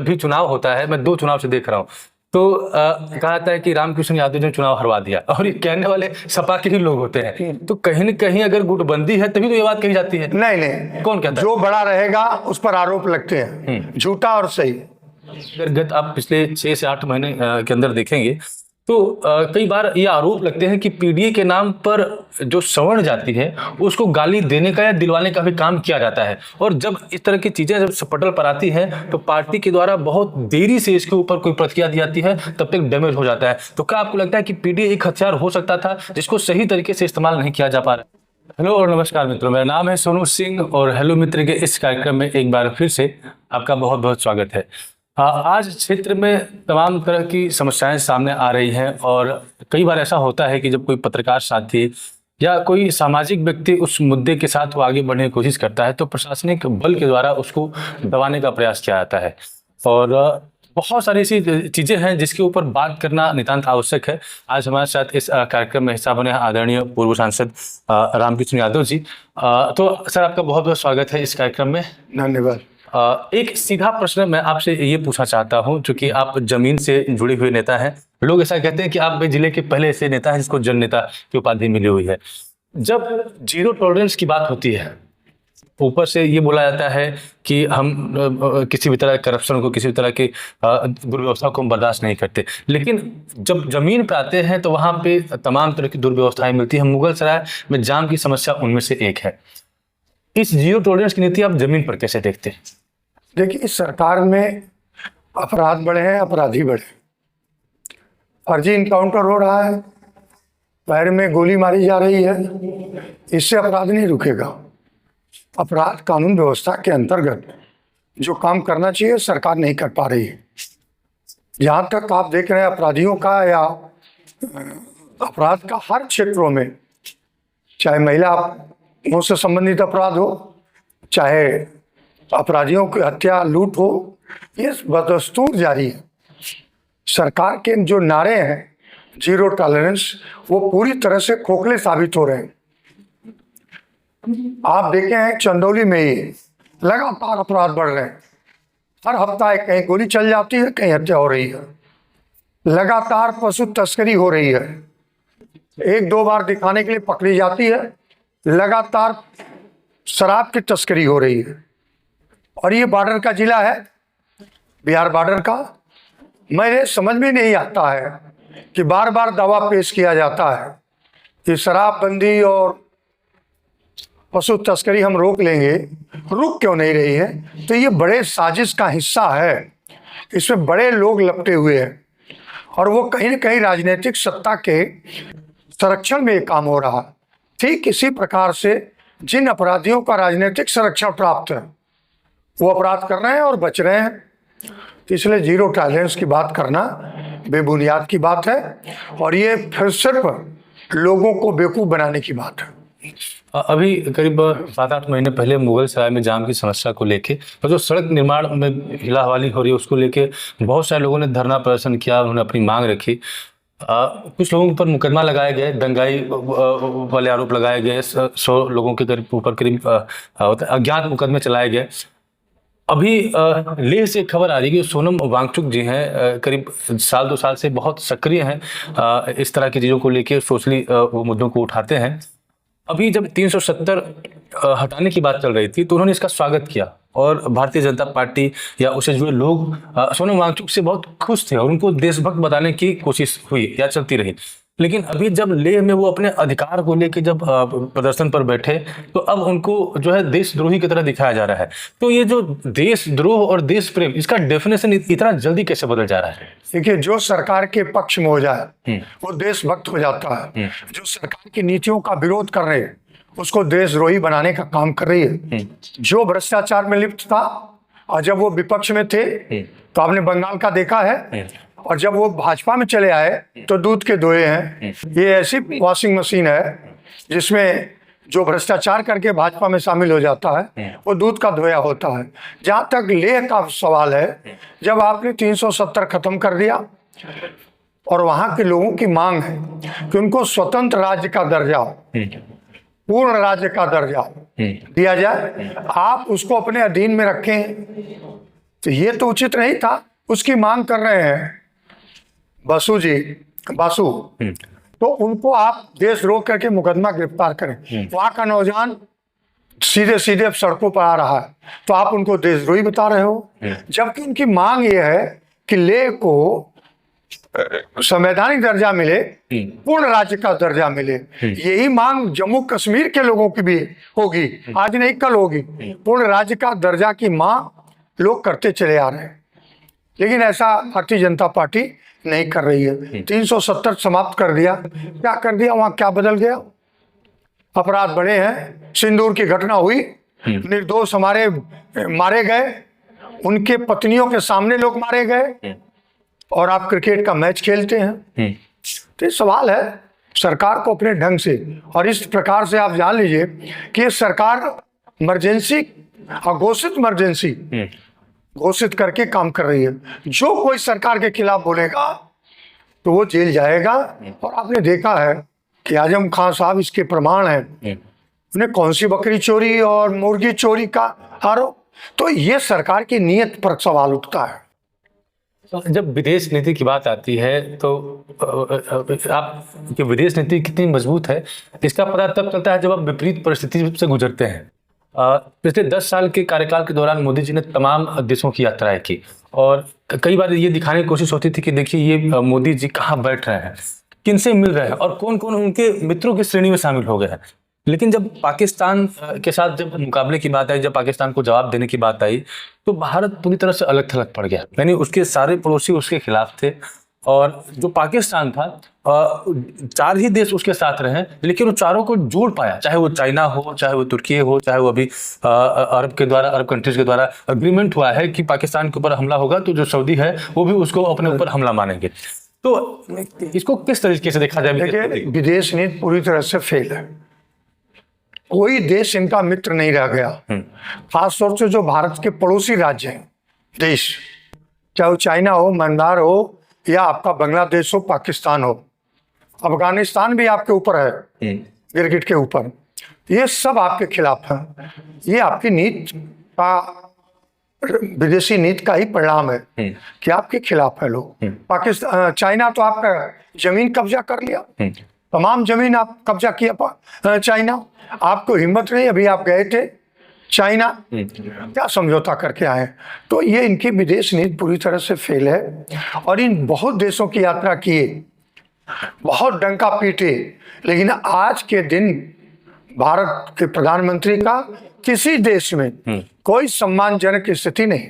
जब भी चुनाव होता है, मैं 2 चुनाव से देख रहा हूँ, तो कहा जाता है कि रामकृष्ण यादव जी ने चुनाव हरवा दिया, और ये कहने वाले सपा के ही लोग होते हैं। तो कहीं न कहीं अगर गुटबंदी है तभी तो ये बात कही जाती है। नहीं, कौन कहता है? जो बड़ा रहेगा उस पर आरोप लगते हैं, झूठा और सही। अगर गत आप पिछले 6 से 8 महीने के अंदर देखेंगे तो कई बार ये आरोप लगते हैं कि पीडीए के नाम पर जो सवर्ण जाति है उसको गाली देने का या दिलवाने का भी काम किया जाता है, और जब इस तरह की चीजें जब सपटल पर आती हैं तो पार्टी के द्वारा बहुत देरी से इसके ऊपर कोई प्रतिक्रिया दी जाती है, तब तक डैमेज हो जाता है। तो क्या आपको लगता है कि पीडीए एक हथियार हो सकता था जिसको सही तरीके से इस्तेमाल नहीं किया जा पा रहा? हेलो और नमस्कार मित्रों, मेरा नाम है सोनू सिंह और हेलो मित्र के इस कार्यक्रम में एक बार फिर से आपका बहुत बहुत स्वागत है। आज क्षेत्र में तमाम तरह की समस्याएं सामने आ रही हैं, और कई बार ऐसा होता है कि जब कोई पत्रकार साथी या कोई सामाजिक व्यक्ति उस मुद्दे के साथ वो आगे बढ़ने की कोशिश करता है तो प्रशासनिक बल के द्वारा उसको दबाने का प्रयास किया जाता है। और बहुत सारी ऐसी चीज़ें हैं जिसके ऊपर बात करना नितांत आवश्यक है। आज हमारे साथ इस कार्यक्रम में हिस्सा बने आदरणीय पूर्व सांसद रामकृष्ण यादव जी। तो सर, आपका बहुत बहुत स्वागत है इस कार्यक्रम में। धन्यवाद। एक सीधा प्रश्न मैं आपसे ये पूछना चाहता हूं, क्योंकि आप जमीन से जुड़े हुए नेता हैं। लोग ऐसा कहते हैं कि आप जिले के पहले ऐसे नेता हैं जिसको जन नेता की उपाधि मिली हुई है। जब जीरो टॉलरेंस की बात होती है, ऊपर से ये बोला जाता है कि हम किसी भी तरह करप्शन को, किसी भी तरह की दुर्व्यवस्था को हम बर्दाश्त नहीं करते, लेकिन जब जमीन पर आते हैं तो वहाँ पे तमाम तरह की दुर्व्यवस्थाएं मिलती हैं। मुगलसराय में जाम की समस्या उनमें से एक है। इस जीरो टॉलरेंस की नीति आप जमीन पर कैसे देखते हैं? देखिए, इस सरकार में अपराध बढ़े हैं, अपराधी बढ़े। फर्जी इनकाउंटर हो रहा है, पैर में गोली मारी जा रही है, इससे अपराध नहीं रुकेगा। अपराध कानून व्यवस्था के अंतर्गत जो काम करना चाहिए सरकार नहीं कर पा रही है। जहाँ तक आप देख रहे हैं अपराधियों का या अपराध का, हर क्षेत्रों में, चाहे महिलाओं से संबंधित अपराध हो, चाहे अपराधियों की हत्या, लूट हो, ये बदस्तूर जारी है। सरकार के जो नारे हैं जीरो टॉलरेंस, वो पूरी तरह से खोखले साबित हो रहे हैं। आप देखे हैं चंदौली में ही लगातार अपराध बढ़ रहे हैं। हर हफ्ता कहीं गोली चल जाती है, कहीं हत्या हो रही है। लगातार पशु तस्करी हो रही है, 1-2 बार दिखाने के लिए पकड़ी जाती है। लगातार शराब की तस्करी हो रही है, और ये बॉर्डर का जिला है, बिहार बॉर्डर का। मेरे समझ में नहीं आता है कि बार बार दावा पेश किया जाता है कि शराबबंदी और पशु तस्करी हम रोक लेंगे, रुक क्यों नहीं रही है? तो ये बड़े साजिश का हिस्सा है, इसमें बड़े लोग लपटे हुए हैं, और वो कहीं न कहीं राजनीतिक सत्ता के संरक्षण में ये काम हो रहा है। ठीक इसी प्रकार से जिन अपराधियों का राजनीतिक संरक्षण प्राप्त है वो अपराध कर रहे हैं और बच रहे हैं। इसलिए जीरो टॉलरेंस की बात करना बेबुनियाद की बात है, और ये फिर सिर्फ लोगों को बेवकूफ़ बनाने की बात है। अभी करीब 7-8 महीने पहले मुगलसराय में जाम की समस्या को लेके और जो सड़क निर्माण में हिलाहवाली हो रही है उसको लेके बहुत सारे लोगों ने धरना प्रदर्शन किया, उन्होंने अपनी मांग रखी। कुछ लोगों पर मुकदमा लगाए गए, दंगाई वाले आरोप लगाए गए, 100 लोगों के ऊपर करीब अज्ञात मुकदमे चलाए गए। अभी लेह से खबर आ रही है कि सोनम वांगचुक जी हैं, करीब 1-2 साल से बहुत सक्रिय हैं, इस तरह की चीज़ों को लेके सोशली मुद्दों को उठाते हैं। अभी जब 370 हटाने की बात चल रही थी तो उन्होंने इसका स्वागत किया, और भारतीय जनता पार्टी या उससे जुड़े लोग सोनम वांगचुक से बहुत खुश थे और उनको देशभक्त बताने की कोशिश हुई या चलती रही। लेकिन अभी जब लेह में वो अपने अधिकार को लेकर जब प्रदर्शन पर बैठे तो अब उनको जो है देशद्रोही की तरह दिखाया जा रहा है। तो ये जो देशद्रोह और देश प्रेम, इसका डेफिनेशन इतना जल्दी कैसे बदल जा रहा है? देखिए, जो सरकार के पक्ष में हो जाए वो देशभक्त हो जाता है। जो सरकार की नीतियों का विरोध कर रहे हैं उसको देशद्रोही बनाने का काम कर रही है। जो भ्रष्टाचार में लिप्त था और जब वो विपक्ष में थे तो आपने बंगाल का देखा है, और जब वो भाजपा में चले आए तो दूध के धोए हैं। ये ऐसी वॉशिंग मशीन है जिसमें जो भ्रष्टाचार करके भाजपा में शामिल हो जाता है वो दूध का धोया होता है। जहाँ तक लेह का सवाल है, जब आपने 370 खत्म कर दिया और वहाँ के लोगों की मांग है कि उनको स्वतंत्र राज्य का दर्जा हो, पूर्ण राज्य का दर्जा दिया जाए, आप उसको अपने अधीन में रखें, तो ये तो उचित नहीं था। उसकी मांग कर रहे हैं बासु, तो उनको आप देशद्रोह करके मुकदमा गिरफ्तार करें। वहां का नौजवान सीधे सीधे सड़कों पर आ रहा है, तो आप उनको देशद्रोही बता रहे हो, जबकि उनकी मांग ये है कि लेह को संवैधानिक दर्जा मिले, पूर्ण राज्य का दर्जा मिले। यही मांग जम्मू कश्मीर के लोगों की भी होगी, आज नहीं कल होगी। पूर्ण राज्य का दर्जा की मांग लोग करते चले आ रहे हैं, लेकिन ऐसा भारतीय जनता पार्टी नहीं कर रही है। 370 समाप्त कर दिया, क्या कर दिया? वहां क्या बदल गया? अपराध बढ़े हैं, सिंदूर की घटना हुई, निर्दोष हमारे मारे गए, उनके पत्नियों के सामने लोग मारे गए, और आप क्रिकेट का मैच खेलते हैं। तो ये सवाल है सरकार को अपने ढंग से, और इस प्रकार से आप जान लीजिए कि सरकार इमरजेंसी, अघोषित इमरजेंसी घोषित करके काम कर रही है। जो कोई सरकार के खिलाफ बोलेगा तो वो जेल जाएगा। और आपने देखा है कि आजम खान साहब इसके प्रमाण हैं, उन्हें कौन सी बकरी चोरी और मुर्गी चोरी का आरोप। तो ये सरकार की नीयत पर सवाल उठता है। जब विदेश नीति की बात आती है तो आपकी विदेश नीति कितनी मजबूत है इसका पता तब चलता है जब आप विपरीत परिस्थिति से गुजरते हैं। पिछले 10 साल के कार्यकाल के दौरान मोदी जी ने तमाम देशों की यात्राएं की, और कई बार ये दिखाने की कोशिश होती थी कि देखिए ये मोदी जी कहाँ बैठ रहे हैं, किनसे मिल रहे हैं, और कौन कौन उनके मित्रों की श्रेणी में शामिल हो गए हैं। लेकिन जब पाकिस्तान के साथ जब मुकाबले की बात आई, जब पाकिस्तान को जवाब देने की बात आई, तो भारत पूरी तरह से अलग थलग पड़ गया। यानी उसके सारे पड़ोसी उसके खिलाफ थे, और जो पाकिस्तान था 4 ही देश उसके साथ रहे, लेकिन वो चारों को जोड़ पाया, चाहे वो चाइना हो, चाहे वो तुर्की हो, चाहे वो अभी अरब कंट्रीज के द्वारा अग्रीमेंट हुआ है कि पाकिस्तान के ऊपर हमला होगा तो जो सऊदी है वो भी उसको अपने ऊपर हमला मानेंगे। तो इसको किस तरीके से देखा जाए? देखिए, विदेश नीति पूरी तरह से फेल है। कोई देश इनका मित्र नहीं रह गया, खासतौर से जो भारत के पड़ोसी राज्य हैं, देश, चाहे वो चाइना हो, म्यांमार हो, या आपका बांग्लादेश हो, पाकिस्तान हो, अफगानिस्तान भी आपके ऊपर है, गिरगिट के ऊपर, ये सब आपके खिलाफ हैं। ये आपकी नीति का, विदेशी नीति का ही परिणाम है कि आपके खिलाफ है लोग। पाकिस्तान, चाइना तो आपका जमीन कब्जा कर लिया, तमाम जमीन आप कब्जा किया चाइना। आपको हिम्मत नहीं, अभी आप गए थे चाइना, क्या समझौता करके आए। तो ये इनकी विदेश नीति पूरी तरह से फेल है, और इन बहुत देशों की यात्रा किए, बहुत डंका पीटे, लेकिन आज के दिन भारत के प्रधानमंत्री का किसी देश में कोई सम्मानजनक स्थिति नहीं।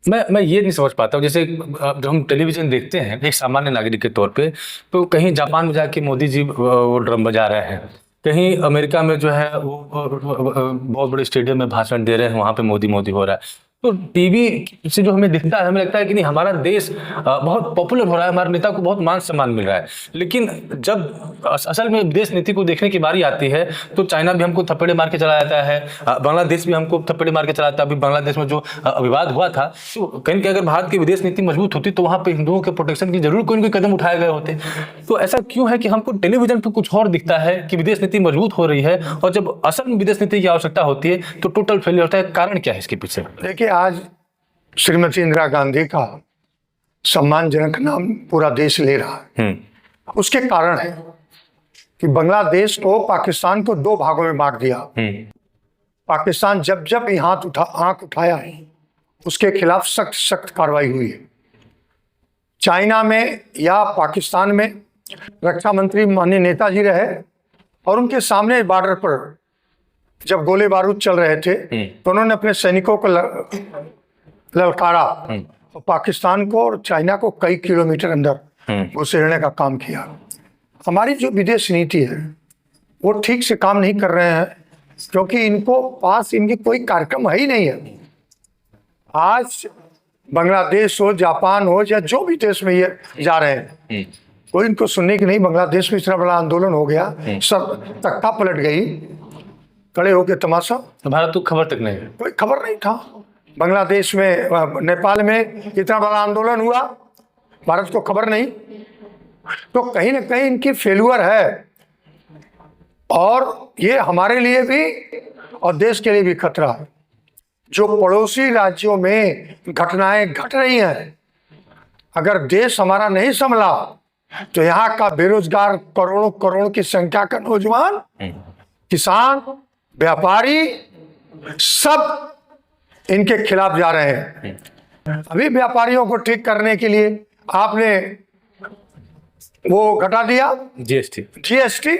मैं ये नहीं समझ पाता हूँ, जैसे जब हम टेलीविजन देखते हैं एक सामान्य नागरिक के तौर पे, तो कहीं जापान में जाके मोदी जी वो ड्रम बजा रहे हैं, कहीं अमेरिका में जो है वो बहुत बड़े स्टेडियम में भाषण दे रहे हैं, वहाँ पे मोदी मोदी हो रहा है। तो टीवी से जो हमें दिखता है, हमें लगता है कि नहीं, हमारा देश बहुत पॉपुलर हो रहा है, हमारे नेता को बहुत मान सम्मान मिल रहा है। लेकिन जब असल में विदेश नीति को देखने की बारी आती है तो चाइना भी हमको थप्पड़े मार के चला जाता है, बांग्लादेश भी हमको थप्पड़े मार के चला जाता है। अभी बांग्लादेश में जो विवाद हुआ था, तो कहीं अगर भारत की विदेश नीति मजबूत होती तो वहाँ पे हिंदुओं के प्रोटेक्शन की जरूर कोई न कोई कदम उठाए गए होते। तो ऐसा क्यों है कि हमको टेलीविजन पर कुछ और दिखता है कि विदेश नीति मजबूत हो रही है, और जब असल में विदेश नीति की आवश्यकता होती है तो टोटल फेलियर होता है? कारण क्या है इसके पीछे? देखिए, आज श्रीमती इंदिरा गांधी का सम्मानजनक नाम पूरा देश ले रहा है, उसके कारण है कि बांग्लादेश को, पाकिस्तान को 2 भागों में बांट दिया। पाकिस्तान जब जब ये आंख उठाया है, उसके खिलाफ सख्त सख्त कार्रवाई हुई है। चाइना में या पाकिस्तान में रक्षा मंत्री माननीय नेताजी रहे, और उनके सामने बॉर्डर पर जब गोले बारूद चल रहे थे तो उन्होंने अपने सैनिकों को ललकारा, और पाकिस्तान को और चाइना को कई किलोमीटर अंदर घुसेड़ने का काम किया। हमारी जो विदेश नीति है वो ठीक से काम नहीं कर रहे हैं, क्योंकि इनको पास इनकी कोई कार्यक्रम है ही नहीं है। आज बांग्लादेश हो, जापान हो, या जो भी देश में ये जा रहे हैं, कोई इनको सुनने की नहीं। बांग्लादेश में इतना बड़ा आंदोलन हो गया, सब तख्ता पलट गई, खड़े होके तमाशा। भारत को खबर तक नहीं, कोई खबर नहीं था। बांग्लादेश में, नेपाल में इतना बड़ा आंदोलन हुआ, भारत को खबर नहीं। तो कहीं ना कहीं इनकी फेल्यूर है, और ये हमारे लिए भी और देश के लिए भी खतरा है। जो पड़ोसी राज्यों में घटनाएं घट रही हैं, अगर देश हमारा नहीं संभला तो यहाँ का बेरोजगार करोड़ों करोड़ की संख्या का नौजवान, किसान, व्यापारी सब इनके खिलाफ जा रहे हैं। अभी व्यापारियों को ठीक करने के लिए आपने वो घटा दिया जीएसटी,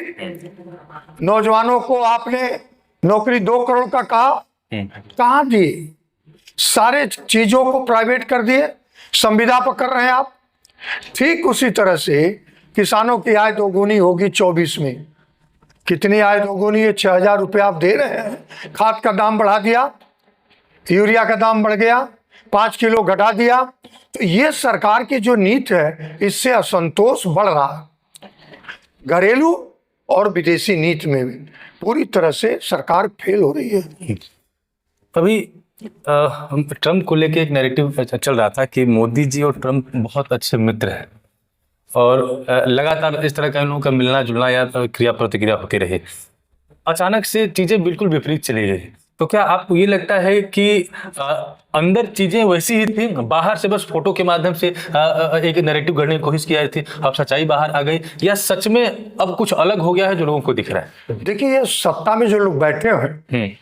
नौजवानों को आपने नौकरी 2 करोड़ का कहा, कहाँ दिए? सारे चीजों को प्राइवेट कर दिए, संविदा पर कर रहे हैं आप। ठीक उसी तरह से किसानों की आय दोगुनी होगी 24 में। कितनी आय दोगुनी है? 6,000 रुपये आप दे रहे हैं, खाद का दाम बढ़ा दिया, यूरिया का दाम बढ़ गया, 5 किलो घटा दिया। तो ये सरकार की जो नीति है, इससे असंतोष बढ़ रहा है। घरेलू और विदेशी नीति में भी पूरी तरह से सरकार फेल हो रही है। अभी ट्रम्प को लेके एक नैरेटिव चल रहा था कि मोदी जी और ट्रम्प बहुत अच्छे मित्र हैं और लगातार इस तरह का इन लोगों का मिलना जुलना या क्रिया प्रतिक्रिया होती रही। अचानक से चीजें बिल्कुल विपरीत चली गई। तो क्या आपको ये लगता है कि अंदर चीजें वैसी ही थी, बाहर से बस फोटो के माध्यम से एक नैरेटिव गढ़ने की कोशिश किया थी, अब सच्चाई बाहर आ गई, या सच में अब कुछ अलग हो गया है जो लोगों को दिख रहा है? देखिए, ये सत्ता में जो लोग बैठे हैं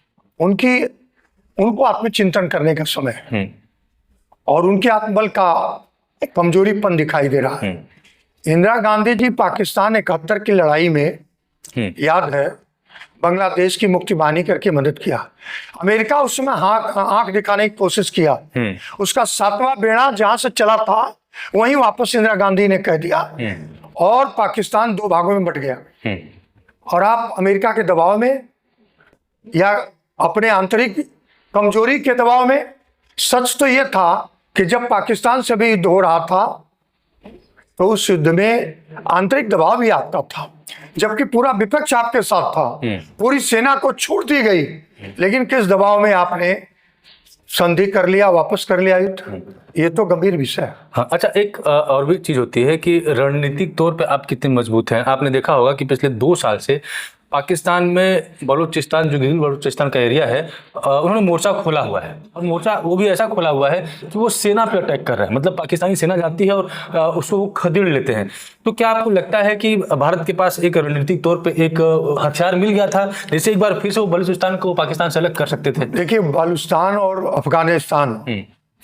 उनको आत्मचिंतन करने का समय है और उनके आत्मबल का कमजोरीपन दिखाई दे रहा है। इंदिरा गांधी जी पाकिस्तान 71 की लड़ाई में, याद है, बांग्लादेश की मुक्ति बानी करके मदद किया। अमेरिका उस समय आंख दिखाने की कोशिश किया। उसका 7वां बेड़ा जहां से चला था वहीं वापस इंदिरा गांधी ने कह दिया और पाकिस्तान 2 भागों में बट गया। और आप अमेरिका के दबाव में या अपने आंतरिक कमजोरी के दबाव में, सच तो यह था कि जब पाकिस्तान से भी युद्ध हो रहा था तो उस युद्ध में आंतरिक दबाव भी आता था, जबकि पूरा विपक्ष आपके साथ था, पूरी सेना को छूट दी गई, लेकिन किस दबाव में आपने संधि कर लिया, वापस कर लिया युद्ध? ये तो गंभीर विषय है। हाँ, अच्छा, एक और भी चीज होती है कि रणनीतिक तौर पे आप कितने मजबूत हैं। आपने देखा होगा कि पिछले 2 साल से पाकिस्तान में बलूचिस्तान, जो गिलगित बलूचिस्तान का एरिया है, उन्होंने मोर्चा खोला हुआ है और मोर्चा वो भी ऐसा खोला हुआ है कि वो सेना पे अटैक कर रहे हैं। मतलब पाकिस्तानी सेना जाती है और उसको वो खदेड़ लेते हैं। तो क्या आपको लगता है कि भारत के पास एक रणनीतिक तौर पे एक हथियार मिल गया था जिससे एक बार फिर से वो बलूचिस्तान को पाकिस्तान से अलग कर सकते थे? देखिए, बलूचिस्तान और अफगानिस्तान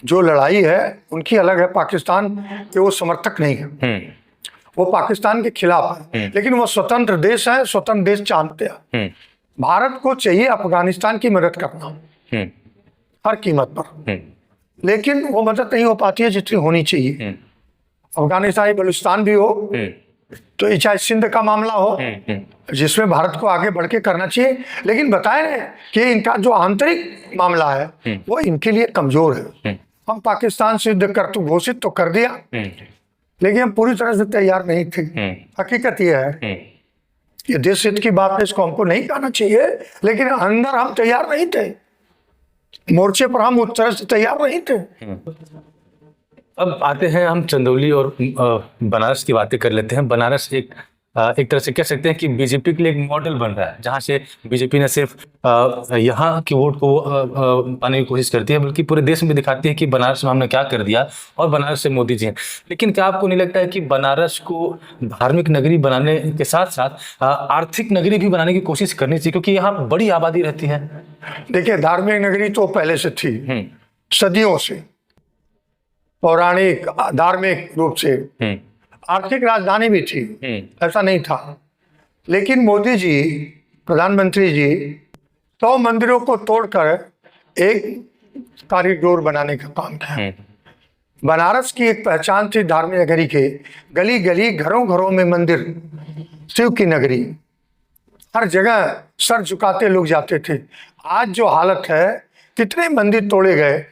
जो लड़ाई है उनकी अलग है। पाकिस्तान के वो समर्थक नहीं है, वो पाकिस्तान के खिलाफ है, लेकिन वो स्वतंत्र देश है, स्वतंत्र देश चाहते हैं। भारत को चाहिए अफगानिस्तान की मदद करना हर कीमत पर, लेकिन वो मदद नहीं हो पाती है जितनी होनी चाहिए। अफगानिस्तान बलूचिस्तान भी हो तो चाहे सिंध का मामला हो जिसमें भारत को आगे बढ़ के करना चाहिए, लेकिन बताए कि इनका जो आंतरिक मामला है वो इनके लिए कमजोर है। हम पाकिस्तान से युद्ध कर तो घोषित तो कर दिया, लेकिन हम पूरी तरह से तैयार नहीं थे। हकीकत यह है, ये देश हित की बात है, इसको हमको नहीं कहना चाहिए, लेकिन अंदर हम तैयार नहीं थे, मोर्चे पर हम उस तरह से तैयार नहीं थे। अब आते हैं हम चंदौली और बनारस की बातें कर लेते हैं। बनारस एक तरह से कह सकते हैं कि बीजेपी के लिए एक मॉडल बन रहा है, जहां से बीजेपी न सिर्फ यहाँ की वोट को पाने की कोशिश करती है, बल्कि पूरे देश में दिखाती है कि बनारस में हमने क्या कर दिया और बनारस से मोदी जी हैं। लेकिन क्या आपको नहीं लगता है कि बनारस को धार्मिक नगरी बनाने के साथ साथ आर्थिक नगरी भी बनाने की कोशिश करनी चाहिए, क्योंकि यहाँ बड़ी आबादी रहती है? देखिए, धार्मिक नगरी तो पहले से थी, सदियों से, पौराणिक धार्मिक रूप से आर्थिक राजधानी भी थी, ऐसा नहीं था। लेकिन मोदी जी, प्रधानमंत्री जी 100 मंदिरों को तोड़कर एक कॉरिडोर बनाने का काम किया। बनारस की एक पहचान थी धार्मिक नगरी के, गली गली घरों घरों में मंदिर, शिव की नगरी, हर जगह सर झुकाते लोग जाते थे। आज जो हालत है, कितने मंदिर तोड़े गए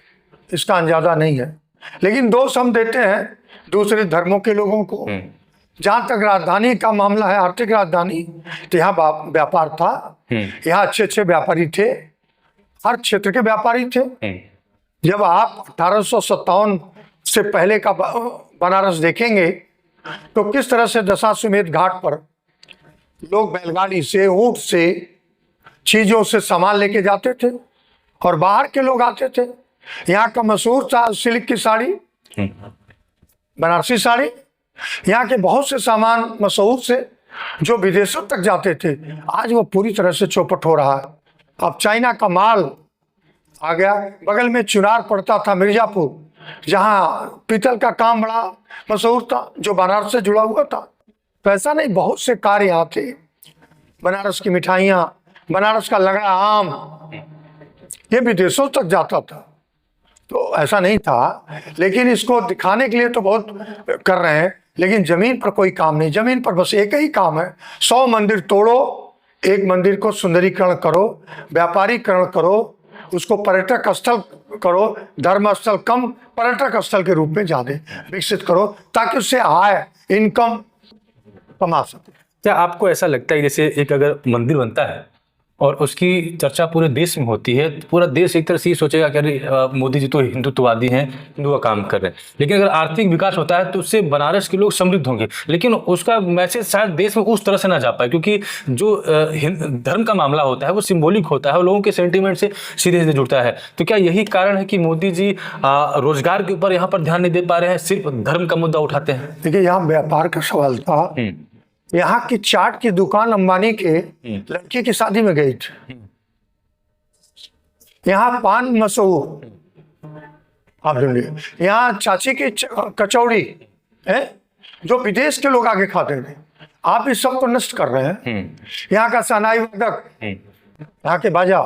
इसका अंदाजा नहीं है, लेकिन दोष हम देते हैं दूसरे धर्मों के लोगों को। जहां तक राजधानी का मामला है, आर्थिक राजधानी, तो यहाँ व्यापार था, यहाँ अच्छे अच्छे व्यापारी थे, हर क्षेत्र के व्यापारी थे। जब आप 1857 से पहले का बनारस देखेंगे तो किस तरह से दशाश्वमेध घाट पर लोग बैलगाड़ी से, ऊंट से, चीजों से सामान लेके जाते थे। और बाहर के लोग आते थे। यहाँ का मशहूर था सिल्क की साड़ी, बनारसी साड़ी, यहाँ के बहुत से सामान मशहूर से जो विदेशों तक जाते थे, आज वो पूरी तरह से चौपट हो रहा है। अब चाइना का माल आ गया। बगल में चुनार पड़ता था मिर्जापुर, जहाँ पीतल का काम बड़ा मशहूर था, जो बनारस से जुड़ा हुआ था। तो ऐसा नहीं, बहुत से कार्य यहाँ थे। बनारस की मिठाइयाँ, बनारस का लगड़ा आम, ये विदेशों तक जाता था। तो ऐसा नहीं था, लेकिन इसको दिखाने के लिए तो बहुत कर रहे हैं, लेकिन जमीन पर कोई काम नहीं। जमीन पर बस एक ही काम है, 100 मंदिर तोड़ो, एक मंदिर को सुंदरीकरण करो, व्यापारीकरण करो, उसको पर्यटक स्थल करो, धर्म स्थल कम, पर्यटक स्थल के रूप में ज्यादा विकसित करो, ताकि उससे आय, इनकम कमा सके। क्या आपको ऐसा लगता है जैसे एक अगर मंदिर बनता है और उसकी चर्चा पूरे देश में होती है, तो पूरा देश एक तरह से ये सोचेगा कि अरे मोदी जी तो हिंदुत्ववादी हैं, हिंदू का काम कर रहे हैं। लेकिन अगर आर्थिक विकास होता है तो उससे बनारस के लोग समृद्ध होंगे, लेकिन उसका मैसेज शायद देश में उस तरह से ना जा पाए, क्योंकि जो धर्म का मामला होता है वो सिंबॉलिक होता है, वो लोगों के सेंटीमेंट से सीधे सीधे जुड़ता है। तो क्या यही कारण है कि मोदी जी रोजगार के ऊपर यहाँ पर ध्यान नहीं दे पा रहे हैं, सिर्फ धर्म का मुद्दा उठाते हैं? देखिए, यहाँ व्यापार का सवाल था। यहाँ की चाट की दुकान अंबानी के लड़की की शादी में गई थी। यहाँ पान मशहूर, आप सुनिए, यहाँ चाची की कचौड़ी है जो विदेश के लोग आके खाते थे। आप इस सब को नष्ट कर रहे हैं। यहाँ का सनाई वादक, यहाँ के बाजा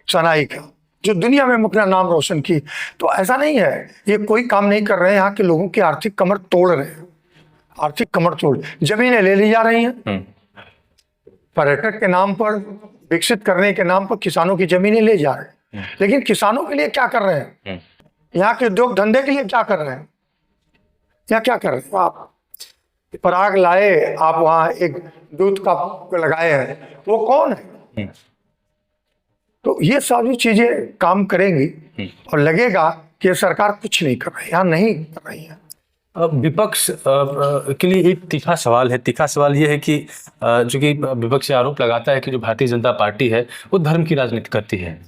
सनाई का, जो दुनिया में अपना नाम रोशन की। तो ऐसा नहीं है, ये कोई काम नहीं कर रहे हैं। यहाँ के लोगों की आर्थिक कमर तोड़ रहे हैं, आर्थिक कमर तोड़, जमीनें ले ली जा रही हैं। पर्यटक के नाम पर, विकसित करने के नाम पर किसानों की जमीनें ले जा रहे हैं। लेकिन किसानों के लिए क्या कर रहे हैं? यहाँ के उद्योग धंधे के लिए क्या कर रहे हैं? या क्या कर रहे हैं? आप पराग लाए, आप वहाँ एक दूध का लगाए हैं, वो कौन है? तो ये सारी चीजें काम करेंगी और लगेगा कि सरकार कुछ नहीं कर रही, यहाँ नहीं कर रही है। विपक्ष के लिए एक तीखा सवाल है। तीखा सवाल ये है कि जो कि विपक्ष आरोप लगाता है कि जो भारतीय जनता पार्टी है वो धर्म की राजनीति करती है,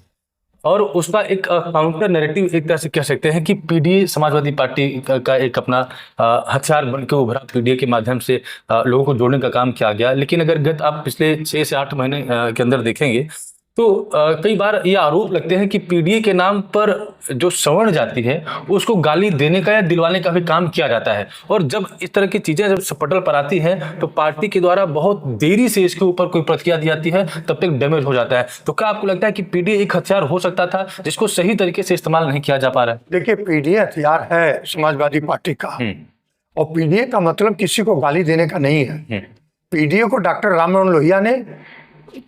और उसका एक काउंटर नैरेटिव एक तरह से कह सकते हैं कि पीडीए समाजवादी पार्टी का एक अपना हथियार बन के उभरा। पीडीए के माध्यम से लोगों को जोड़ने का काम किया गया। लेकिन अगर आप पिछले 6 से 8 महीने के अंदर देखेंगे तो कई बार ये आरोप लगते हैं कि पीडीए के नाम पर जो सवर्ण जाति है उसको गाली देने का या दिलवाने का भी काम किया जाता है। और जब इस तरह की चीजें जब पटल पर आती हैं तो पार्टी के द्वारा बहुत देरी से इसके ऊपर कोई प्रतिक्रिया दी जाती है, तब तक डैमेज हो जाता है। तो क्या आपको लगता है कि पीडीए एक हथियार हो सकता था जिसको सही तरीके से इस्तेमाल नहीं किया जा पा रहा है? देखिए, पीडीए हथियार है समाजवादी पार्टी का, और पीडीए का मतलब किसी को गाली देने का नहीं है। पीडीए को डॉक्टर राम मनोहर लोहिया ने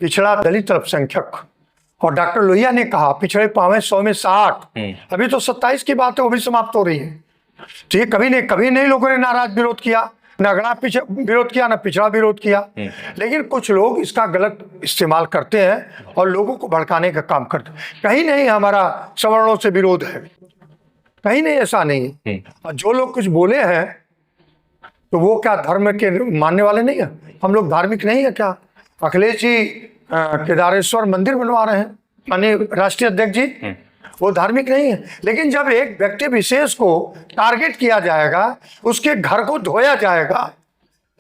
पिछड़ा दलित अल्पसंख्यक, और डॉक्टर लोहिया ने कहा पिछड़े पावे 100 में 60, अभी तो 27 की बात है, वो भी समाप्त हो रही है। तो ये कभी नहीं लोगों ने नाराज विरोध किया, न अगड़ा विरोध किया, न पिछड़ा विरोध किया। लेकिन कुछ लोग इसका गलत इस्तेमाल करते हैं और लोगों को भड़काने का काम करते हैं। कहीं नहीं हमारा सवर्णों से विरोध है, कहीं नहीं, ऐसा नहीं। और जो लोग कुछ बोले हैं तो वो क्या धर्म के मानने वाले नहीं है? हम लोग धार्मिक नहीं है क्या? अखिलेश जी केदारेश्वर मंदिर बनवा रहे हैं, माननीय राष्ट्रीय अध्यक्ष जी, वो धार्मिक नहीं है। लेकिन जब एक व्यक्ति विशेष को टारगेट किया जाएगा, उसके घर को धोया जाएगा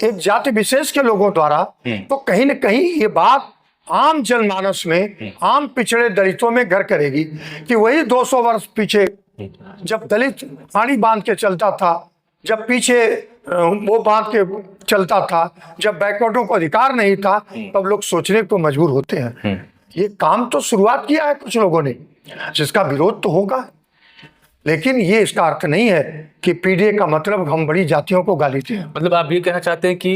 एक जाति विशेष के लोगों द्वारा, तो कहीं न कहीं ये बात आम जनमानस में, आम पिछड़े दलितों में घर करेगी कि वही 200 वर्ष पीछे जब दलित पानी बांध के चलता था, जब पीछे वो बांध के चलता था, जब बैकवर्डों को अधिकार नहीं था, तब लोग सोचने को मजबूर होते हैं। ये काम तो शुरुआत किया है कुछ लोगों ने, जिसका विरोध तो होगा, लेकिन ये इसका अर्थ नहीं है कि पीडीए का मतलब हम बड़ी जातियों को गाली दें। मतलब आप ये कहना चाहते हैं कि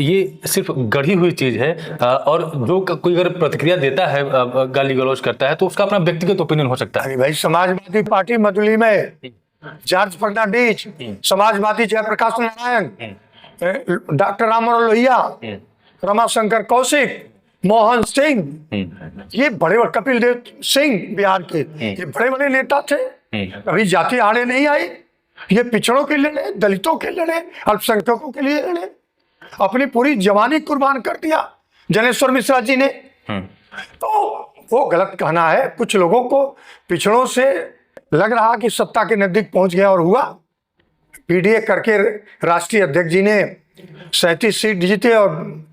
ये सिर्फ गढ़ी हुई चीज है, और जो कोई अगर प्रतिक्रिया देता है, गाली गलौज करता है, तो उसका अपना व्यक्तिगत ओपिनियन हो सकता है। अरे भाई, समाजवादी पार्टी मधुली में जॉर्ज फर्नांडिस, समाजवादी जयप्रकाश नारायण, डॉक्टर राम मनोहर लोहिया, रमाशंकर कौशिक, मोहन सिंह, ये बड़े बड़े, कपिल देव सिंह बिहार के, ये बड़े बड़े नेता थे। कभी जाति आड़े नहीं आई। ये पिछड़ों के लिए लड़े, दलितों के लड़े, अल्पसंख्यकों के लिए लड़े, अपनी पूरी जवानी कुर्बान कर दिया जनेश्वर मिश्रा जी ने। तो वो गलत कहना है। कुछ लोगों को पिछड़ों से लग रहा कि सत्ता के नजदीक पहुंच गया और हुआ। पीडीए करके राष्ट्रीय अध्यक्ष जी ने 37 सीट जीते और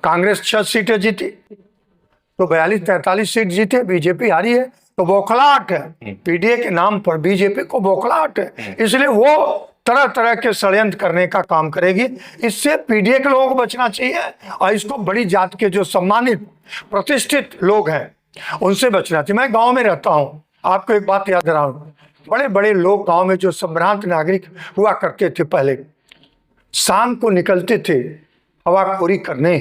कांग्रेस 6 सीटें जीती, तो 42-43 सीट जीते। बीजेपी हारी है, तो बौखलाहट है पीडीए के नाम पर, बीजेपी को बौखलाहट है, इसलिए वो तरह तरह के षड्यंत्र करने का काम करेगी। इससे पीडीए के लोगों को बचना चाहिए और इसको बड़ी जात के जो सम्मानित प्रतिष्ठित लोग हैं उनसे बचना चाहिए। मैं गांव में रहता हूं, आपको एक बात याद दिलाऊं, बड़े बड़े लोग गांव में जो संभ्रांत नागरिक हुआ करते थे पहले, शाम को निकलते थे हवाखोरी करने।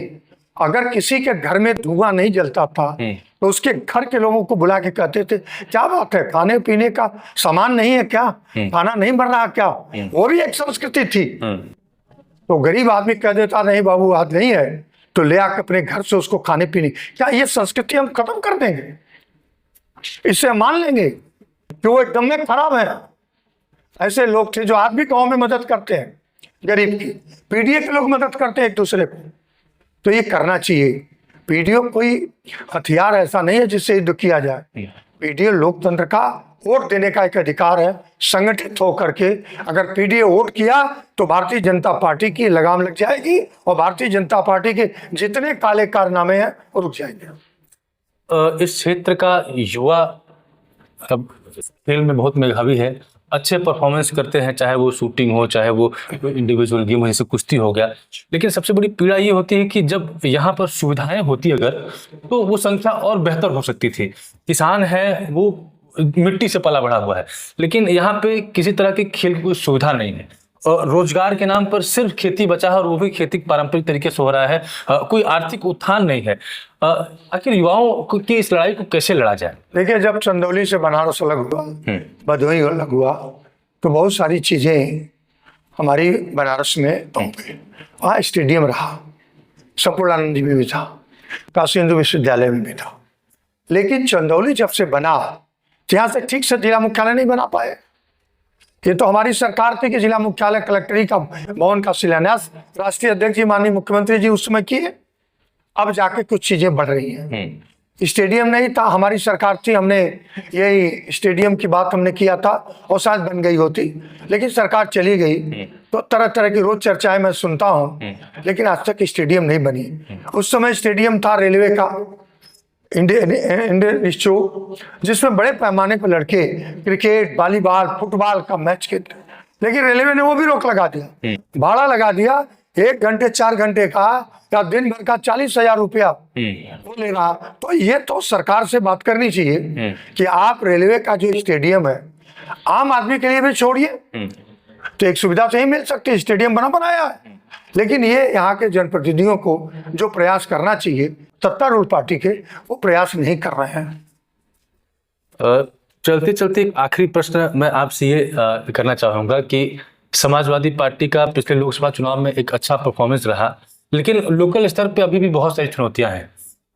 अगर किसी के घर में धुआं नहीं जलता था तो उसके घर के लोगों को बुला के कहते थे, क्या बात है, खाने पीने का सामान नहीं है क्या, खाना नहीं बन रहा क्या? वो भी एक संस्कृति थी। तो गरीब आदमी कह देता, नहीं बाबू आज नहीं है, तो ले आकर अपने घर से उसको खाने पीने। क्या ये संस्कृति हम खत्म कर देंगे? इसे मान लेंगे कि वो एकदम में खराब है? ऐसे लोग थे जो आज भी गाँव में मदद करते हैं गरीब की। पीडीए के लोग मदद करते हैं एक दूसरे को, तो ये करना चाहिए। पीडीए कोई हथियार ऐसा नहीं है जिससे युद्ध किया जाए। पीडीए लोकतंत्र का वोट देने का एक अधिकार है। संगठित होकर के अगर पीडीए वोट किया तो भारतीय जनता पार्टी की लगाम लग जाएगी और भारतीय जनता पार्टी के जितने काले कारनामे हैं वो रुक जाएंगे। इस क्षेत्र का युवा अब खेल में बहुत मेधावी है, अच्छे परफॉर्मेंस करते हैं, चाहे वो शूटिंग हो, चाहे वो इंडिविजुअल गेम हो, जैसे कुश्ती हो गया। लेकिन सबसे बड़ी पीड़ा ये होती है कि जब यहाँ पर सुविधाएं होती अगर, तो वो संख्या और बेहतर हो सकती थी। किसान है, वो मिट्टी से पला बढ़ा हुआ है, लेकिन यहाँ पे किसी तरह की खेल की कोई सुविधा नहीं है। और रोजगार के नाम पर सिर्फ खेती बचा है, और वो भी खेती पारंपरिक तरीके से हो रहा है। कोई आर्थिक उत्थान नहीं है। आखिर युवाओं की इस लड़ाई को कैसे लड़ा जाए? देखिए, जब चंदौली से बनारस अलग हुआ, भदोही अलग हुआ, तो बहुत सारी चीजें हमारी बनारस में पहुंच। वहाँ स्टेडियम रहा, संपूर्णानंद जी में भी था, काशी हिंदू विश्वविद्यालय में भी था। लेकिन चंदौली जब से बना, यहाँ से ठीक से जिला मुख्यालय नहीं बना पाए। ये तो हमारी सरकार थी कि जिला मुख्यालय कलेक्टरी का भवन का शिलान्यास राष्ट्रीय अध्यक्ष जी माननीय मुख्यमंत्री जी उस समय किए। अब जाके कुछ चीजें बढ़ रही हैं। स्टेडियम नहीं था, हमारी सरकार थी, हमने यही स्टेडियम की बात हमने किया था और शायद बन गई होती, लेकिन सरकार चली गई। तो तरह तरह की रोज चर्चाएं मैं सुनता हूँ, लेकिन आज तक स्टेडियम नहीं बनी। उस समय स्टेडियम था रेलवे का, इंडियन इंस्टीट्यूट, जिसमें बड़े पैमाने पर लड़के क्रिकेट, वॉलीबॉल, फुटबॉल का मैच खेलते, लेकिन रेलवे ने वो भी रोक लगा दिया, भाड़ा लगा दिया। 1 घंटे 4 घंटे का या दिन भर का 40,000 रुपया वो ले रहा। तो ये तो सरकार से बात करनी चाहिए कि आप रेलवे का जो स्टेडियम है आम आदमी के लिए भी छोड़िए, तो एक सुविधा तो ही मिल सकती है, स्टेडियम बनाया है। लेकिन ये यहाँ के जनप्रतिनिधियों को जो प्रयास करना चाहिए सत्तारूढ़ पार्टी के, वो प्रयास नहीं कर रहे हैं। चलते चलते एक आखिरी प्रश्न मैं आपसे ये करना चाहूंगा कि समाजवादी पार्टी का पिछले लोकसभा चुनाव में एक अच्छा परफॉर्मेंस रहा, लेकिन लोकल स्तर पे अभी भी बहुत सारी चुनौतियां हैं।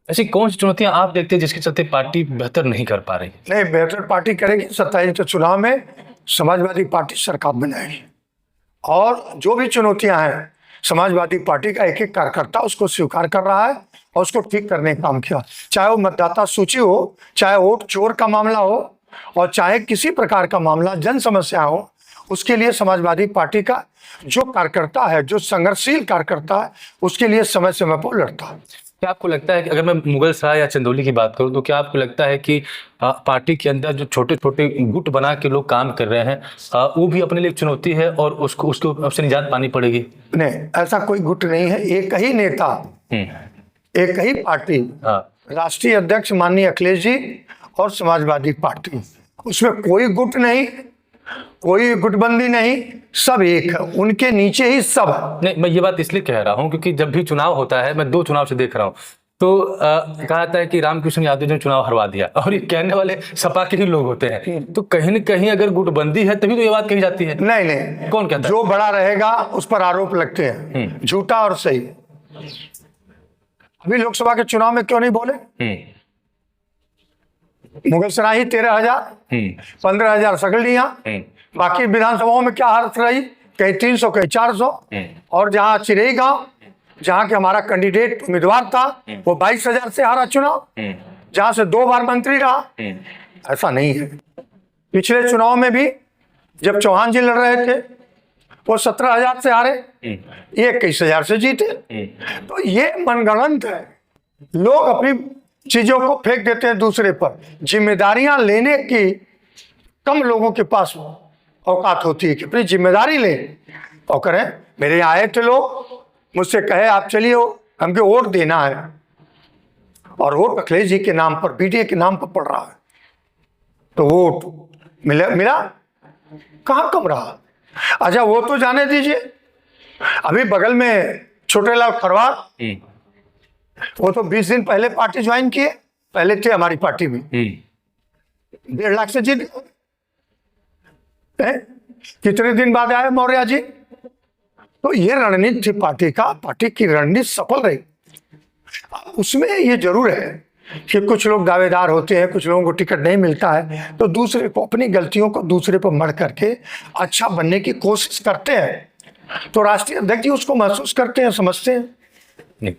ऐसी कौन सी चुनौतियां आप देखते हैं जिसके चलते पार्टी बेहतर नहीं कर पा रही? नहीं, बेहतर पार्टी करेगी। 27 चुनाव में समाजवादी पार्टी सरकार बनाएगी, और जो भी चुनौतियां हैं समाजवादी पार्टी का एक एक कार्यकर्ता उसको स्वीकार कर रहा है और उसको ठीक करने का काम किया। चाहे वो मतदाता सूची हो, चाहे वोट चोर का मामला हो, और चाहे किसी प्रकार का मामला जन समस्या हो, उसके लिए समाजवादी पार्टी का जो कार्यकर्ता है, जो संघर्षशील कार्यकर्ता है, उसके लिए समय समय पर लड़ता है। क्या आपको लगता है कि अगर मैं मुगलसराय या चंदौली की बात करूं, तो क्या आपको लगता है कि पार्टी के अंदर जो छोटे छोटे गुट बना के लोग काम कर रहे हैं, वो भी अपने लिए एक चुनौती है और उसको उससे निजात पानी पड़ेगी? नहीं, ऐसा कोई गुट नहीं है। एक ही नेता, एक ही पार्टी, राष्ट्रीय अध्यक्ष माननीय अखिलेश जी और समाजवादी पार्टी, उसमें कोई गुट नहीं, कोई गुटबंदी नहीं, सब एक है, उनके नीचे ही सब है। नहीं, मैं ये बात इसलिए कह रहा हूँ क्योंकि जब भी चुनाव होता है, मैं 2 चुनाव से देख रहा हूँ, तो कहा जाता है कि रामकृष्ण यादव ने चुनाव हरवा दिया, और ये कहने वाले सपा के ही लोग होते हैं। तो कहीं न कहीं अगर गुटबंदी है तभी तो ये बात कही जाती है। नहीं नहीं, कौन कहता है? जो बड़ा रहेगा उस पर आरोप लगते हैं, झूठा और सही। अभी लोकसभा के चुनाव में क्यों नहीं बोले? मुगलसराय ही 13,000, 15,000 सकलियां, बाकी विधानसभाओं में क्या हालत रही? कहीं 300, कहीं 400। और जहां चिरई गांव, जहां के हमारा कैंडिडेट उम्मीदवार था, वो 22,000 से हारा चुनाव। जहां से 2 बार मंत्री रहा, ऐसा नहीं है। पिछले चुनाव में भी जब चौहान जी लड़ रहे थे वो 17,000 से हारे, ये 21,000 से जीते। तो ये मनगढ़ंत है, लोग अपनी चीजों को फेंक देते हैं दूसरे पर। जिम्मेदारियां लेने की कम लोगों के पास औकात होती है कि अपनी जिम्मेदारी लें और करें। मेरे यहाँ आए थे लोग, मुझसे कहे आप चलिए हमको वोट देना है, और वोट अखिलेश जी के नाम पर, पीडीए के नाम पर पड़ रहा है, तो वोट मिला कहाँ कम रहा। अच्छा वो तो जाने दीजिए, अभी बगल में छोटेलाल खरवार, वो तो 20 दिन पहले पार्टी ज्वाइन किए, पहले थे हमारी पार्टी में, 1.5 लाख से जीत गए। कितने दिन बाद आए मौर्य जी। तो ये रणनीति थी पार्टी का, पार्टी की रणनीति सफल रही। उसमें ये जरूर है कि कुछ लोग दावेदार होते हैं, कुछ लोगों को टिकट नहीं मिलता है, तो दूसरे को, अपनी गलतियों को दूसरे पर मढ़ करके अच्छा बनने की कोशिश करते हैं। तो राष्ट्रीय अध्यक्ष जी उसको महसूस करते हैं, समझते हैं।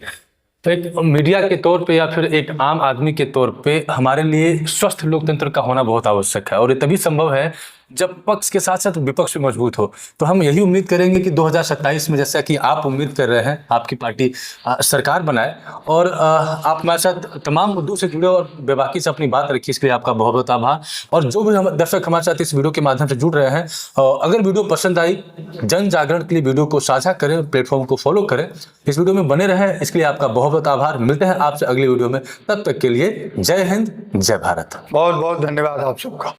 तो एक मीडिया के तौर पे या फिर एक आम आदमी के तौर पे हमारे लिए स्वस्थ लोकतंत्र का होना बहुत आवश्यक है, और ये तभी संभव है जब पक्ष के साथ साथ विपक्ष भी मजबूत हो। तो हम यही उम्मीद करेंगे कि 2027 में, जैसा कि आप उम्मीद कर रहे हैं, आपकी पार्टी सरकार बनाए, और आप हमारे साथ तमाम मुद्दों से जुड़े और बेबाकी से अपनी बात रखी, इसके लिए आपका बहुत बहुत आभार। और जो भी हम दर्शक हमारे साथ इस वीडियो के माध्यम से जुड़ रहे हैं, अगर वीडियो पसंद आई, जन जागरण के लिए वीडियो को साझा करें, प्लेटफॉर्म को फॉलो करें, इस वीडियो में बने रहें, इसके लिए आपका बहुत बहुत आभार। मिलते हैं आपसे अगली वीडियो में, तब तक के लिए जय हिंद, जय भारत। बहुत बहुत धन्यवाद आप सबका।